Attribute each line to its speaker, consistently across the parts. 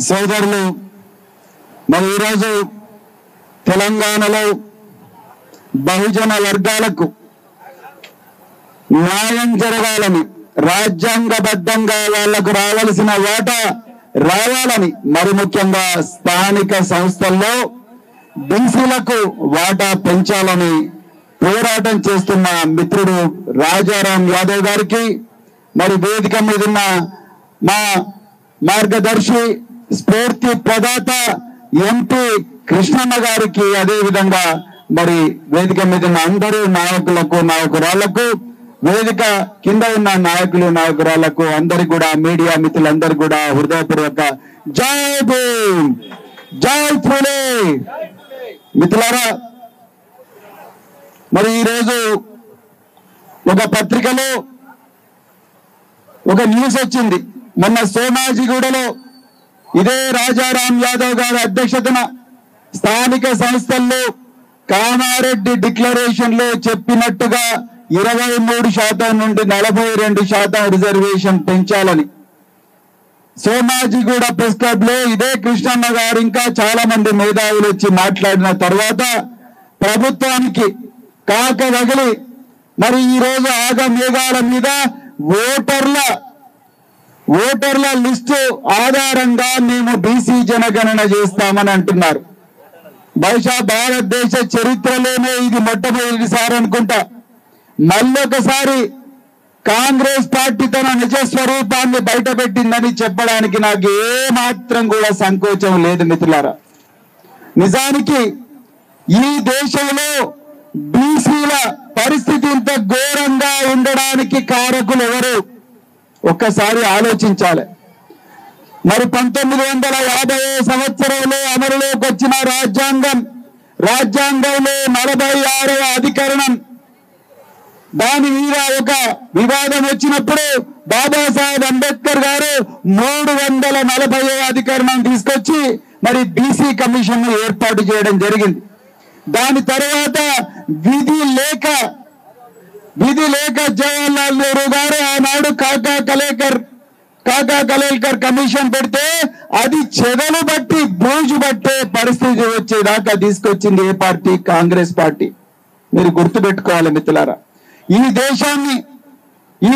Speaker 1: సోదరులు, మరి ఈరోజు తెలంగాణలో బహుజన వర్గాలకు న్యాయం జరగాలని, రాజ్యాంగబద్ధంగా వాళ్లకు రావాల్సిన వాటా రావాలని, మరి ముఖ్యంగా స్థానిక సంస్థల్లో బీసీలకు వాటా పెంచాలని పోరాటం చేస్తున్న మిత్రుడు రాజారాం యాదవ్ గారికి, మరి వేదిక మీద ఉన్న మా మార్గదర్శి స్ఫూర్తి ప్రదాత ఎంపీ కృష్ణన్న గారికి, అదేవిధంగా మరి వేదిక మీద ఉన్న అందరూ నాయకులకు, నాయకురాళ్లకు, వేదిక కింద ఉన్న నాయకులు, నాయకురాళ్లకు అందరికి కూడా, మీడియా మిత్రులందరూ కూడా హృదయపూర్వక జై భీమ్, జై ఫూలే. మిత్రులారా, మరి ఈరోజు ఒక పత్రికలో ఒక న్యూస్ వచ్చింది. మొన్న సోమాజిగూడలో ఇదే రాజారాం యాదవ్ గారి అధ్యక్షతన స్థానిక సంస్థల్లో కామారెడ్డి డిక్లరేషన్ లో చెప్పినట్టుగా 23% నుండి 42% రిజర్వేషన్ పెంచాలని సోమాజిగూడ ప్రెస్ క్లబ్ లో ఇదే కృష్ణన్న గారు ఇంకా చాలా మంది మేధావులు వచ్చి మాట్లాడిన తర్వాత ప్రభుత్వానికి కాక వగిలి మరి ఈ రోజు ఆగమేఘాల మీద ఓటర్ల లిస్టు ఆధారంగా మేము బీసీ జనగణన చేస్తామని అంటున్నారు. బహుశా భారతదేశ చరిత్రలోనే ఇది మొట్టమొదటిసారి అనుకుంటా. మళ్ళొకసారి కాంగ్రెస్ పార్టీ తన నిజ స్వరూపాన్ని బయటపెట్టిందని చెప్పడానికి నాకు ఏమాత్రం కూడా సంకోచం లేదు మిత్రులారా. నిజానికి ఈ దేశంలో బీసీల పరిస్థితి ఇంత ఘోరంగా ఉండడానికి కారకులు ఎవరు? ఒక్కసారి ఆలోచించాలి. మరి 1950 సంవత్సరంలో అమలులోకి వచ్చిన రాజ్యాంగంలో 46వ అధికరణం, దాని మీద ఒక వివాదం వచ్చినప్పుడు బాబాసాహెబ్ అంబేద్కర్ గారు 340వ అధికరణం తీసుకొచ్చి మరి బీసీ కమిషన్ ఏర్పాటు చేయడం జరిగింది. దాని తర్వాత విధి లేక జవహర్లాల్ నెహ్రూ గారు ఆనాడు కాకా కలేల్కర్ కమిషన్ పెడితే అది చెదలు బట్టి బూజు పట్టే పరిస్థితి వచ్చేదాకా తీసుకొచ్చింది ఏ పార్టీ? కాంగ్రెస్ పార్టీ. మీరు గుర్తుపెట్టుకోవాలి మిత్రులారా. ఈ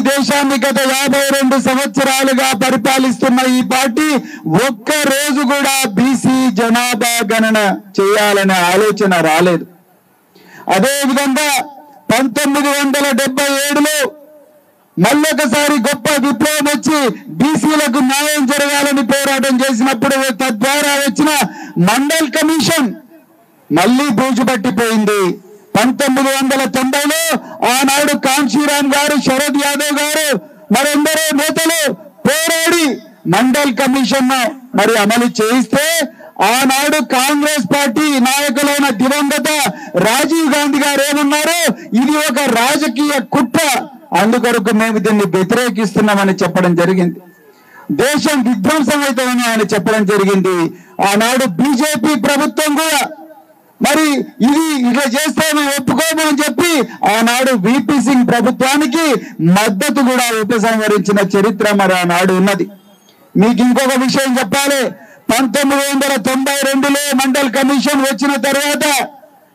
Speaker 1: దేశాన్ని గత 52 సంవత్సరాలుగా పరిపాలిస్తున్న ఈ పార్టీ ఒక్క రోజు కూడా బీసీ జనాభా గణన చేయాలనే ఆలోచన రాలేదు. అదేవిధంగా 1977లో మళ్ళొకసారి గొప్ప విప్లవం వచ్చి బీసీలకు న్యాయం జరగాలని పోరాటం చేసినప్పుడు తద్వారా వచ్చిన మండల్ కమిషన్ మళ్ళీ బూజు పట్టిపోయింది. 1990లో ఆనాడు కాంశీరామ్ గారు, శరద్ యాదవ్ గారు మరెందరో నేతలు పోరాడి మండల్ కమిషన్ మరి అమలు చేయిస్తే ఆనాడు కాంగ్రెస్ పార్టీ నాయకులైన దివంగత రాజీవ్ గాంధీ గారు ఏమన్నారు? ఇది ఒక రాజకీయ కుట్ర, అందుకొరకు మేము దీన్ని వ్యతిరేకిస్తున్నామని చెప్పడం జరిగింది. దేశం విధ్వంసం అవుతుందని ఆయన చెప్పడం జరిగింది. ఆనాడు బీజేపీ ప్రభుత్వం కూడా మరి ఇది ఇట్లా చేస్తే మేము ఒప్పుకోము అని చెప్పి ఆనాడు విపి సింగ్ ప్రభుత్వానికి మద్దతు కూడా ఉపసంహరించిన చరిత్ర మరి ఆనాడు ఉన్నది. మీకు ఇంకొక విషయం చెప్పాలి. 1992లో మండల్ కమిషన్ వచ్చిన తర్వాత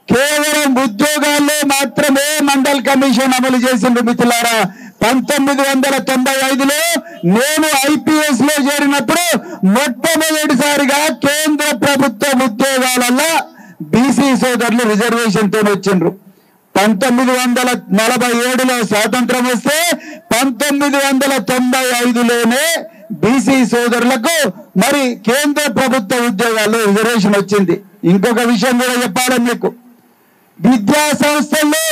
Speaker 1: కేవలం ఉద్యోగాల్లో మాత్రమే మండల్ కమిషన్ అమలు చేసింది మిత్రులారా. 1995లో నేను ఐపీఎస్ లో చేరినప్పుడు మొట్టమొదటిసారిగా కేంద్ర ప్రభుత్వ ఉద్యోగాలలో బీసీ సోదరులు రిజర్వేషన్ తో వచ్చిండ్రు. 1947లో స్వాతంత్రం వస్తే 1995లోనే బీసీ సోదరులకు మరి కేంద్ర ప్రభుత్వ ఉద్యోగాల్లో రిజర్వేషన్ వచ్చింది. ఇంకొక విషయం కూడా చెప్పాలి మీకు. విద్యా సంస్థల్లో,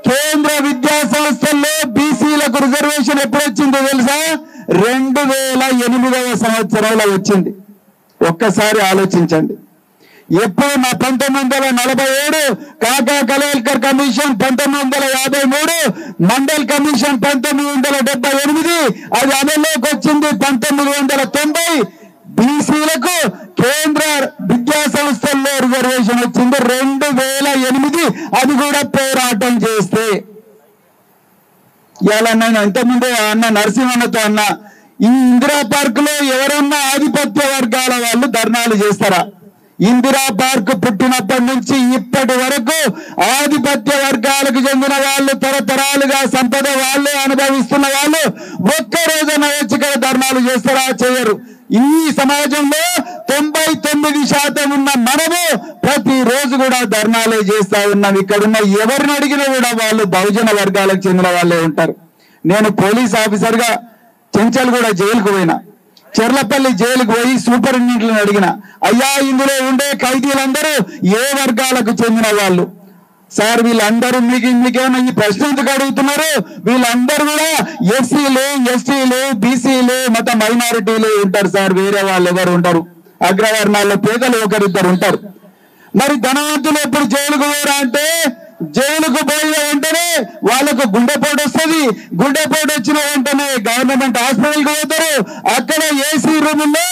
Speaker 1: కేంద్ర విద్యా సంస్థల్లో బీసీలకు రిజర్వేషన్ ఎప్పుడు వచ్చిందో తెలుసా? 2008వ సంవత్సరంలో వచ్చింది. ఒక్కసారి ఆలోచించండి. ఎప్పుడు 1947 కాకా కలేల్కర్ కమిషన్, 1953 మండల్ కమిషన్, 1978 అది అమల్లోకి వచ్చింది. 1990 బీసీలకు కేంద్ర విద్యా సంస్థల్లో రిజర్వేషన్ వచ్చింది. 2008 అది కూడా పోరాటం చేస్తే. ఇలా నేను ఇంతకుముందు అన్న నరసింహన్నతో అన్న ఈ ఇందిరా పార్క్ లో ఎవరన్నా ఆధిపత్య వర్గాల వాళ్ళు ధర్నాలు చేస్తారా? ఇందిరా పార్క్ పుట్టినప్పటి నుంచి ఇప్పటి వరకు ఆధిపత్య వర్గాలకు చెందిన వాళ్ళు తరతరాలుగా సంపద వాళ్ళే అనుభవిస్తున్న వాళ్ళు ఒక్కరోజున వచ్చి ఇక్కడ ధర్నాలు చేస్తారా? చేయరు. ఈ సమాజంలో 99% ఉన్న మనము ప్రతిరోజు కూడా ధర్నాలే చేస్తా ఉన్నాం. ఇక్కడున్న ఎవరిని అడిగినా కూడా వాళ్ళు బహుజన వర్గాలకు చెందిన వాళ్ళే ఉంటారు. నేను పోలీస్ ఆఫీసర్ గా చెంచల్గూడ జైలుకు పోయినా, చెర్లపల్లి జైలుకు పోయి సూపరింటెండెంట్లను అడిగిన, అయ్యా ఇందులో ఉండే ఖైదీలందరూ ఏ వర్గాలకు చెందిన వాళ్ళు సార్? వీళ్ళందరూ మీకేమైనా ఈ ప్రశ్న ఎందుకు అడుగుతున్నారు? వీళ్ళందరూ కూడా ఎస్సీలు, ఎస్టీలు, బీసీలు, మత మైనారిటీలు ఉంటారు సార్, వేరే వాళ్ళు ఎవరు ఉంటారు? అగ్రవర్ణాల్లో పేదలు ఒకరిద్దరు ఉంటారు. మరి ధనవంతులు ఎప్పుడు జైలుకు పోరా అంటే, జైలుకు పోయిన వెంటనే వాళ్ళకు గుండెపోటు వస్తుంది. గుండెపోటు వచ్చిన వెంటనే గవర్నమెంట్ హాస్పిటల్కి పోతారు. అక్కడ ఏసీ రూముల్లో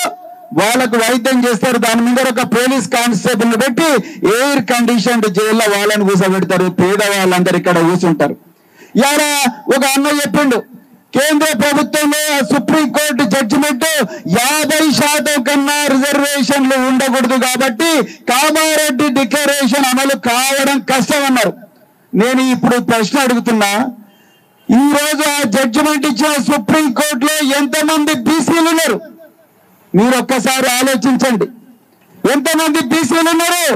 Speaker 1: వాళ్ళకు వైద్యం చేస్తారు. దాని మీద ఒక పోలీస్ కానిస్టేబుల్ పెట్టి ఎయిర్ కండిషన్డ్ జైల్లో వాళ్ళని కూర్చోబెడతారు. పేదవాళ్ళందరూ ఇక్కడ కూర్చుంటారు. ఇలా ఒక అన్న చెప్పిండు, కేంద్ర ప్రభుత్వంలో సుప్రీంకోర్టు జడ్జిమెంట్ 50% కన్నా రిజర్వేషన్లు ఉండకూడదు కాబట్టి కామారెడ్డి డిక్లరేషన్ అమలు కావడం కష్టం అన్నారు. నేను ఇప్పుడు ప్రశ్న అడుగుతున్నా, ఈ రోజు ఆ జడ్జిమెంట్ ఇచ్చిన సుప్రీంకోర్టులో ఎంతమంది బీసీలు ఉన్నారు? మీరు ఒక్కసారి ఆలోచించండి, ఎంతమంది బీసీలు ఉన్నారు?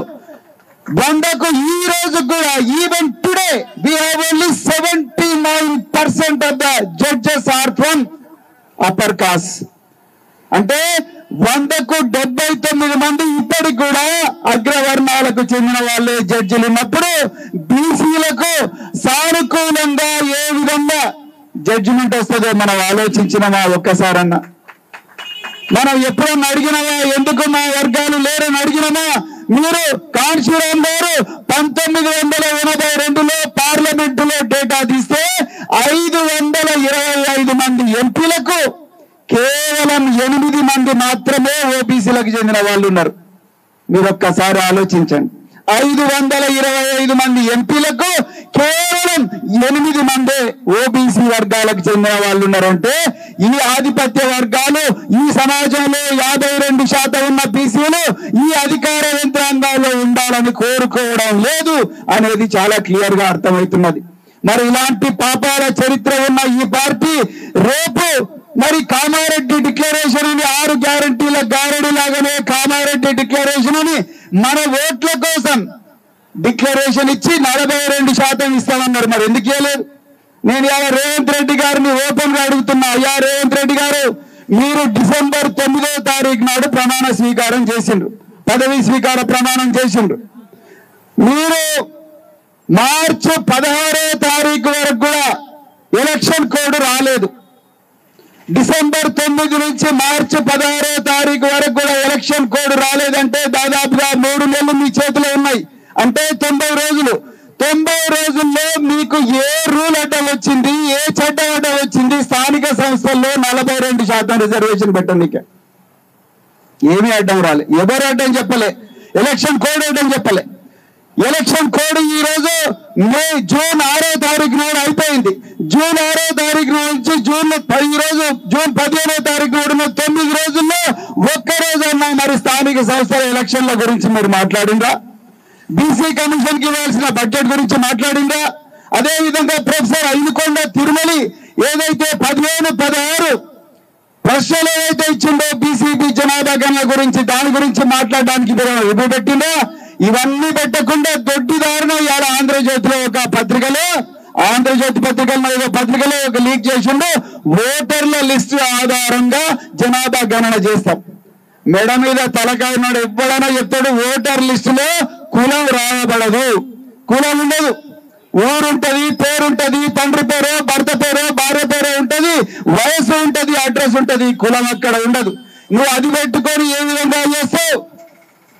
Speaker 1: 100కు ఈ రోజు కూడా even today we have only 79% of the judges are from upper caste. అంటే 100కు 79 మంది ఇప్పటికి కూడా అగ్రవర్ణాలకు చెందిన వాళ్ళే జడ్జిలు ఉన్నప్పుడు బీసీలకు సానుకూలంగా ఏ విధంగా జడ్జిమెంట్ వస్తుందో మనం ఆలోచించినమా ఒక్కసారన్నా? మనం ఎప్పుడన్నా అడిగినామా ఎందుకు మా వర్గాలు లేరని అడిగినామా? మీరు కాన్షీరామ్ గారు 1982లో పార్లమెంటులో డేటా తీస్తే 525 మంది ఎంపీలకు కేవలం 8 మంది మాత్రమే ఓబీసీలకు చెందిన వాళ్ళు ఉన్నారు. మీరు ఒక్కసారి ఆలోచించండి, 525 మంది ఎంపీలకు కేవలం 8 మందే ఓబీసీ వర్గాలకు చెందిన వాళ్ళు ఉన్నారంటే ఈ ఆధిపత్య వర్గాలు ఈ సమాజంలో 52% ఉన్న బీసీలు ఈ అధికార యంత్రాంగాల్లో ఉండాలని కోరుకోవడం లేదు అనేది చాలా క్లియర్ గా అర్థమవుతున్నది. మరి ఇలాంటి పాపాల చరిత్ర ఉన్న ఈ పార్టీ రేపు మరి కామారెడ్డి డిక్లరేషన్ అని 6 గ్యారంటీల గారడి లాగానే కామారెడ్డి డిక్లరేషన్ అని మన ఓట్ల కోసం డిక్లరేషన్ ఇచ్చి 42% ఇస్తామన్నారు. మరి ఎందుకు ఇవ్వలేదు? నేను ఇలా రేవంత్ రెడ్డి గారిని ఓపెన్ గా అడుగుతున్నా, అయ్యా రేవంత్ రెడ్డి గారు, మీరు డిసెంబర్ 9వ తారీఖు నాడు ప్రమాణ స్వీకారం చేసిండ్రు, పదవి స్వీకార ప్రమాణం చేసిండ్రు. మీరు మార్చి 16వ తారీఖు వరకు కూడా ఎలక్షన్ కోడ్ రాలేదు. డిసెంబర్ 9 నుంచి మార్చి 16వ తారీఖు వరకు కూడా ఎలక్షన్ కోడ్ రాలేదంటే దాదాపుగా 3 నెలలు మీ చేతిలో ఉన్నాయి. అంటే 90 రోజులు. 90 రోజుల్లో మీకు ఏ రూల్ అడ్డం వచ్చింది, ఏ చట్టం అడ్డం వచ్చింది? స్థానిక సంస్థల్లో 42% రిజర్వేషన్ పెట్టడానికి ఏమీ అడ్డం రాలే. ఎవరు అడ్డం చెప్పలే, ఎలక్షన్ కోడ్ అడ్డం చెప్పలే. ఎలక్షన్ కోడ్ ఈ రోజు జూన్ 6వ తారీఖు నాడు అయిపోయింది. జూన్ 6వ తారీఖు నుంచి జూన్ 15వ తారీఖు నాడు 9 రోజుల్లో ఒక్కరోజు అన్నా మరి స్థానిక సంస్థల ఎలక్షన్ల గురించి మీరు మాట్లాడిందా? బీసీ కమిషన్ కి ఇవ్వాల్సిన బడ్జెట్ గురించి మాట్లాడిందా? అదే విధంగా ప్రొఫెసర్ అయినకొండ తిరుమలి ఏదైతే 15-16 ప్రశ్నలు ఏదైతే ఇచ్చిందో బీసీబీ జనాభా గణన గురించి, దాని గురించి మాట్లాడడానికి ఇవి పెట్టిందా? ఇవన్నీ పెట్టకుండా దొడ్డిదారుణ ఇవాళ ఆంధ్రజ్యోతిలో ఒక పత్రికలో, ఆంధ్రజ్యోతి పత్రికలో ఒక లీక్ చేసిండు, ఓటర్ల లిస్టు ఆధారంగా జనాభా గణన చేస్తాం. మెడ మీద తలకాయ నాడు ఎప్పుడైనా చెప్తాడు, ఓటర్ లిస్టులో కులం రాయబడదు, కులం ఉండదు. ఊరుంటది, పేరుంటది, తండ్రి పేరు, భర్త పేరు, భార్య పేరు ఉంటది, వయసు ఉంటది, అడ్రస్ ఉంటది, కులం అక్కడ ఉండదు. నువ్వు అది పెట్టుకొని ఏ విధంగా చేస్తావు?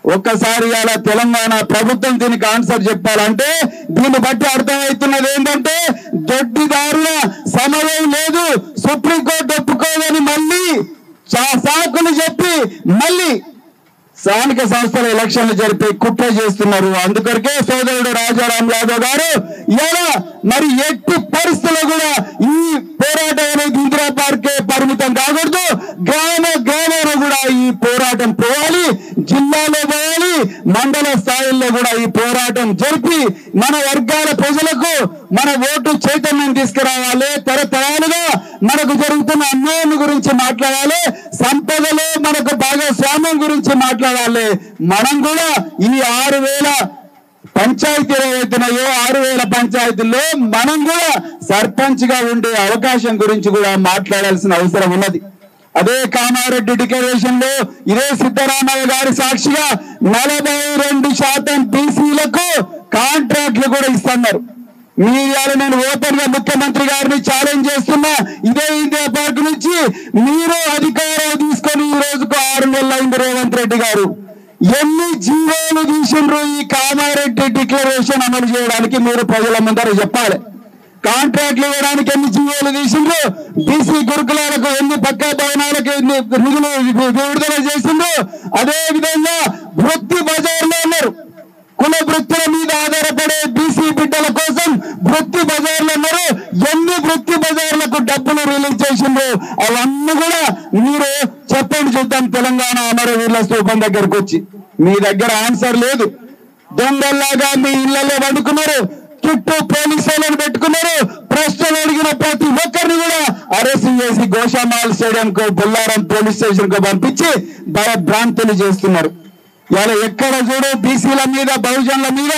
Speaker 1: ఒక్కసారి అలా తెలంగాణ ప్రభుత్వం దీనికి ఆన్సర్ చెప్పాలంటే దీన్ని బట్టి అర్థమవుతున్నది ఏంటంటే దొడ్డిదారుల సమయం లేదు. సుప్రీంకోర్టు ఒప్పుకోదని మళ్ళీ సాకులు చెప్పి మళ్ళీ స్థానిక సంస్థల ఎలక్షన్లు జరిపి కుట్ర చేస్తున్నారు. అందుకొరకే సోదరుడు రాజారాం యాదవ్ గారు ఇలా మరి ఎట్టి పరిస్థితుల్లో కూడా ఈ పోరాటం అనేది ఇందిరా పార్కే పరిమితం కాకూడదు. ఈ పోరాటం పోవాలి, జిల్లాలో పోవాలి, మండల స్థాయిలో కూడా ఈ పోరాటం జరిపి మన వర్గాల ప్రజలకు మన ఓటు చైతన్యం తీసుకురావాలి. తరతరాలుగా మనకు జరుగుతున్న అన్యాయం గురించి మాట్లాడాలి, సంపదలో మనకు భాగస్వామ్యం గురించి మాట్లాడాలి. మనం కూడా ఈ 6,000 పంచాయతీలు ఏవైతున్నాయో 6,000 పంచాయతీల్లో మనం కూడా సర్పంచ్ గా ఉండే అవకాశం గురించి కూడా మాట్లాడాల్సిన అవసరం ఉన్నది. అదే కామారెడ్డి డిక్లరేషన్ లో ఇదే సిద్ధరామయ్య గారి సాక్షిగా 42% బీసీలకు కాంట్రాక్ట్లు కూడా ఇస్తున్నారు. మీరు నేను ఓపెన్ గా ముఖ్యమంత్రి గారిని ఛాలెంజ్ చేస్తున్నా, ఇదే ఇండియా పార్క్ నుంచి మీరు అధికారం తీసుకొని ఈ రోజుకు 6 నెలలు అయింది. రేవంత్ రెడ్డి గారు ఎన్ని జీవోలు తీసిండ్రు ఈ కామారెడ్డి డిక్లరేషన్ అమలు చేయడానికి మీరు ప్రజల ముందర చెప్పాలి. కాంట్రాక్ట్లు ఇవ్వడానికి ఎన్ని జీవోలు తీసిండ్రు, బీసీ గురుకులాలకు ఎన్ని పక్కా భవనాలకు ఎన్ని నిధులు విడుదల చేసిండ్రు. అదే విధంగా వృత్తి బజార్లో ఉన్నారు, కుల వృత్తుల మీద ఆధారపడే బీసీ బిడ్డల కోసం వృత్తి బజార్లు ఉన్నారు. ఎన్ని వృత్తి బజార్లకు డబ్బులు రిలీజ్ చేసిండ్రు అవన్నీ కూడా మీరు చెప్పండి చూద్దాం. తెలంగాణ అమరవీరుల స్తూపం దగ్గరకు వచ్చి మీ దగ్గర ఆన్సర్ లేదు. దొంగల్లాగా మీ ఇళ్లలో వండుకున్నారు, చుట్టూ పోలీసులను పెట్టుకున్నారు. ప్రశ్నలు అడిగిన ప్రతి ఒక్కరిని కూడా అరెస్ట్ చేసి గోషామాల్ స్టేడియం కు, బొల్లారం పోలీస్ స్టేషన్ కు పంపించి భయభ్రాంతులు చేస్తున్నారు. ఇలా ఎక్కడ చూడు బీసీల మీద, బహుజనుల మీద,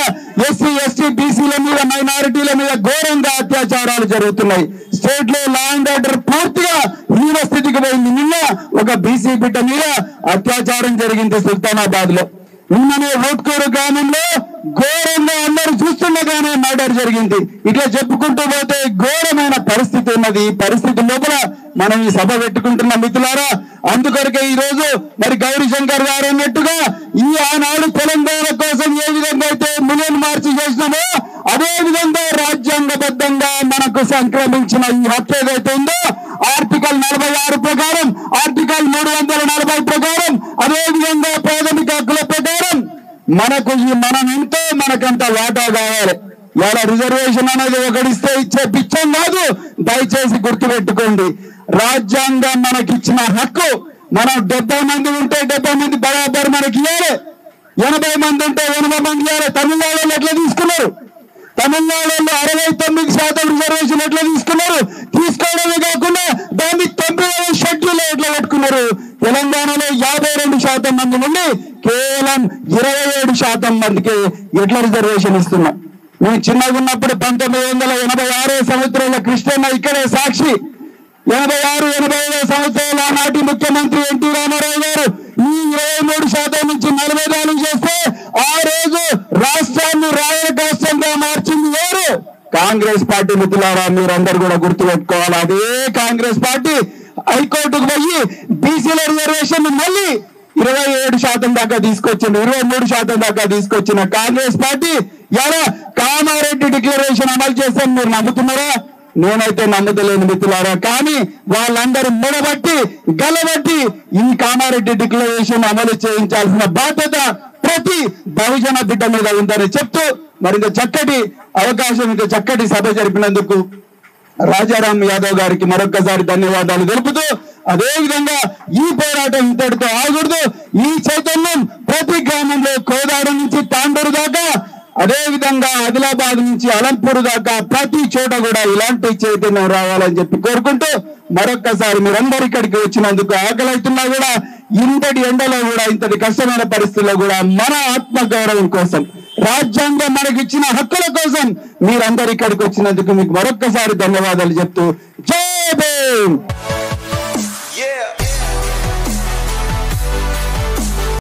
Speaker 1: ఎస్సీ ఎస్టీ బీసీల మీద, మైనారిటీల మీద ఘోరంగా అత్యాచారాలు జరుగుతున్నాయి. స్టేట్ లో లా అండ్ ఆర్డర్ పూర్తిగా హీన స్థితికి పోయింది. నిన్న ఒక బీసీ బిడ్డ మీద అత్యాచారం జరిగింది సుల్తానాబాద్ లో. నిన్ననే ఓట్కూరు గ్రామంలో ఘోరంగా అందరూ చూస్తుండగానే మర్డర్ జరిగింది. ఇట్లా చెప్పుకుంటూ పోతే ఘోరమైన పరిస్థితి ఉన్నది. ఈ పరిస్థితి లోపల మనం ఈ సభ పెట్టుకుంటున్న మిత్రులారా, అందుకొరకే ఈ రోజు మరి గౌరీ శంకర్ గారు అన్నట్టుగా ఈ ఆనాడు తెలంగాణ కోసం ఏ విధంగా అయితే మిలియన్ మార్చ్ చేసినామో అదే విధంగా రాజ్యాంగబద్ధంగా మనకు సంక్రమించిన ఈ హక్కు ఏదైతే ఉందో ఆర్టికల్ 46 ప్రకారం, ఆర్టికల్ 340 ప్రకారం, అదే విధంగా ప్రాథమిక హక్కుల ప్రకారం మనకు మనం ఎంతో మనకంత వాటా కావాలి. ఇలా రిజర్వేషన్ అనేది ఒకటిస్తే ఇచ్చే పిచ్చం కాదు. దయచేసి గుర్తుపెట్టుకోండి, రాజ్యాంగం మనకిచ్చిన హక్కు. మనం 70 మంది ఉంటే 70 మంది బరాబర్ మనకి ఇవ్వాలి, 80 మంది ఉంటే 80 మంది ఇవ్వాలి. తమిళనాడులో ఎట్లా తీసుకున్నారు? తమిళనాడులో 69% రిజర్వేషన్ ఎట్లా తీసుకున్నారు? తీసుకోవడమే కాకుండా దాన్ని 90వ షెడ్యూల్ ఎట్లా పెట్టుకున్నారు? తెలంగాణలో 52% మంది నుండి కేవలం 27% మందికి ఎట్లా రిజర్వేషన్ ఇస్తున్నాం. మేము చిన్నగా ఉన్నప్పుడు 1986 సంవత్సరంలో కృష్ణన్న ఇక్కడే సాక్షి. 86-87 సంవత్సరాల నాటి ముఖ్యమంత్రి ఎన్టీ రామారావు గారు ఈ 23% నుంచి 44 చేస్తే ఆ రోజు రాష్ట్రాన్ని రాయల రాష్ట్రంగా మార్చింది ఎవరు? కాంగ్రెస్ పార్టీ. మిత్రులారా, మీరందరూ కూడా గుర్తుపెట్టుకోవాలి. అదే కాంగ్రెస్ పార్టీ హైకోర్టుకు పోయి బీసీల రిజర్వేషన్ మళ్ళీ 27% దాకా తీసుకొచ్చింది, 23% దాకా తీసుకొచ్చిన కాంగ్రెస్ పార్టీ ఎలా కామారెడ్డి డిక్లరేషన్ అమలు చేస్తాను మీరు నమ్ముతున్నారా? నేనైతే నమ్మతలేను మిత్రులారా. కానీ వాళ్ళందరూ మెడబట్టి గలబట్టి ఈ కామారెడ్డి డిక్లరేషన్ అమలు చేయించాల్సిన బాధ్యత ప్రతి బహుజన బిడ్డ మీద ఉందని చెప్తూ మరి చక్కటి అవకాశం, ఇంకా చక్కటి సభ జరిపినందుకు రాజారాం యాదవ్ గారికి మరొక్కసారి ధన్యవాదాలు తెలుపుతూ, అదే విధంగా ఈ పోరాటం ఇంతటితో ఆగకూడదు. ఈ చైతన్యం ప్రతి గ్రామంలో, కోదాడ నుంచి తాండూరు దాకా, అదే విధంగా ఆదిలాబాద్ నుంచి అలంపూర్ దాకా ప్రతి చోట కూడా ఇలాంటి చైతన్యం రావాలని చెప్పి కోరుకుంటూ మరొక్కసారి మీరందరూ ఇక్కడికి వచ్చినందుకు, ఆకలైతున్నా కూడా ఇంతటి ఎండలో కూడా, ఇంతటి కష్టమైన పరిస్థితుల్లో కూడా మన ఆత్మగౌరవం కోసం, రాజ్యాంగం మనకిచ్చిన హక్కుల కోసం మీరందరూ ఇక్కడికి వచ్చినందుకు మీకు మరొక్కసారి ధన్యవాదాలు చెప్తూ జై భీమ్.